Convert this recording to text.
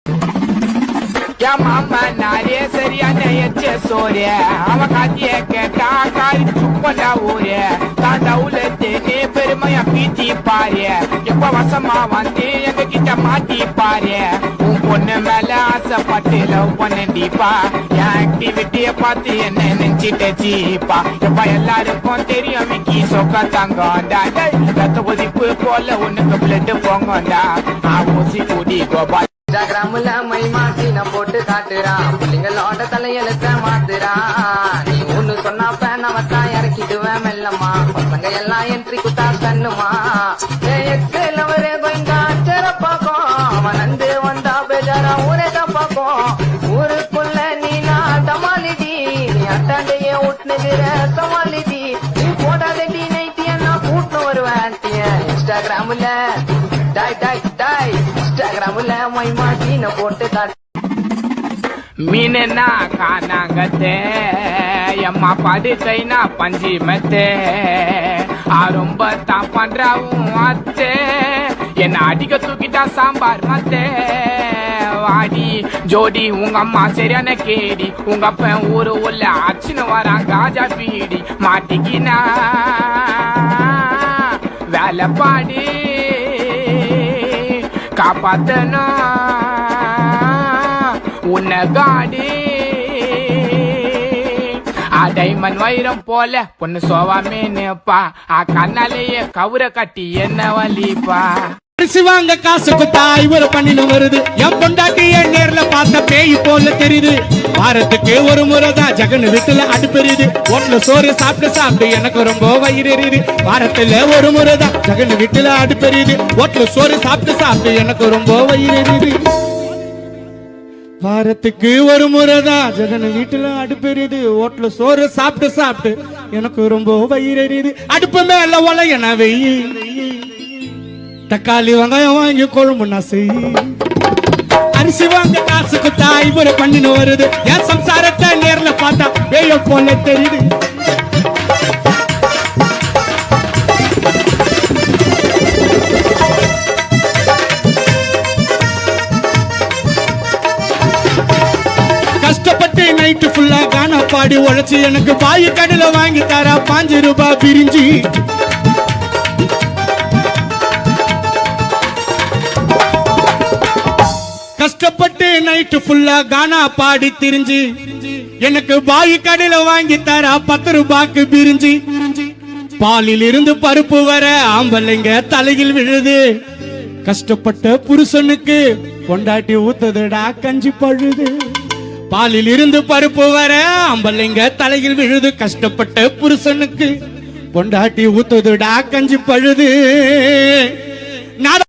क्या मामा नारे सरिया नहीं अच्छे सो रे हम खाती के टाकारी चुपना हो रे तांडा उलटे ने फिर मैं पीती पारे ये पवसमा वंदे ये किटा माटी पारे பொண்ணு மேல ஆசைப்பட்டு லவ் பண்ணடிப்பா என் ஆக்டிவிட்டிய பார்த்து என்ன நினைச்சிட்ட சீப்பா எப்ப எல்லாருக்கும் தெரியும் மிக்கி சொக்க தங்கண்டா ரத்த கொதிப்பு போல உனக்கு பிளட் போங்கண்டா ஊசி கூடி கோபால் இன்ஸ்டாகிராம்ல மை மாட்டி நான் போட்டு காட்டுறான் பிள்ளைங்களோட தலையெழுத்த மாத்துறான் நீ ஒண்ணு சொன்னாப்ப நான் தான் இறக்கிடுவேன் மெல்லமா பசங்க எல்லாம் என்ட்ரி குத்தா தண்ணுமா எக்ஸலவரே கொஞ்சம் அச்சரப்பாக்கும் அவன் நந்து வந்தா பேஜாரா ஊரே தான் பார்க்கும் ஊருக்குள்ள நீ நான் டமாலிடி நீ அட்டாண்டையே விட்டுனுகிற சமாளிடி நீ போடாதடி நைட்டிய நான் கூட்டு வருவேன் இன்ஸ்டாகிராம்ல டாய் டாய் டாய் இன்ஸ்டாகிராம்ல மை மாட்டி நான் போட்டு காட்டு மீனா காணாங்கத்தே எம்மா படுக்கைனா பஞ்சி மெத்தே ரொம்ப தான் பண்றாவும் அத்தே என்ன அடிக்க தூக்கிட்டா சாம்பார் மத்தே வாடி ஜோடி உங்க அம்மா சரியான கேடி உங்க அப்பன் ஊரு உள்ள அச்சுன்னு வரான் காஜா பீடி மாட்டிக்கினா வேலை பாடி காப்பாத்தணும் உன்னை காடி டைமண்ட் வைரம் போல பொண்ணு சோவாமே நிப்பா கண்ணாலேயே கவுர கட்டி என்ன வலிப்பா சிவாங்க காசுக்கு தாய் ஒரு பண்ணின்னு வருது என் பொண்டாட்டிய நேர்ல பார்த்த பேய் போல தெரியுது வாரத்துக்கு ஒரு முறைதான் ஜகன் வீட்டுல அடுப்பெரியுது ஒட்ல சோறு சாப்பிட்டு சாப்பிட்டு எனக்கு ரொம்ப வயிறு எரியுது வாரத்துல ஒரு முறைதான் ஜகன் வீட்டுல அடுப்பெரியுது ஒட்ல சோறு சாப்பிட்டு சாப்பிட்டு எனக்கு ரொம்ப வயிறு எரியுது வாரத்துக்கு ஒரு முறைதான் ஜகன் வீட்டுல அடுப்பெரியுது ஓட்டுல சோறு சாப்பிட்டு சாப்பிட்டு எனக்கு ரொம்ப வயிறு எரியுது அடுப்பு மேல ஒலையன வெயி தக்காளி வெங்காயம் வாங்கி குழம்புனா செய் அரிசி வாங்க காசுக்கு தாய் ஒரு பண்ணின்னு வருது என் சம்சாரத்தை நேர்ல பார்த்தா பேய போல தெரியுது கஷ்டப்பட்டு நைட்டு ஃபுல்லா கானா பாடி உழைச்சு எனக்கு பாய் கடையில வாங்கி தரா 5 ரூபாய் பிரிஞ்சு கஷ்டப்பட்டு நைட்டு ஃபுல்லா கானா பாடி திரிஞ்சு எனக்கு பாய் கடையில வாங்கி தரா 10 ரூபாய்க்கு பிரிஞ்சு பாலில் இருந்து பருப்பு வர ஆம்பளைங்க தலையில் விழுது கஷ்டப்பட்ட புருஷனுக்கு பொண்டாட்டி ஊத்துதுடா கஞ்சி பழுது பாலில் இருந்து பருப்பு வர ஆம்பளைங்க தலையில் விழுது கஷ்டப்பட்ட புருஷனுக்கு பொண்டாட்டி ஊத்துதுடா கஞ்சி பழுது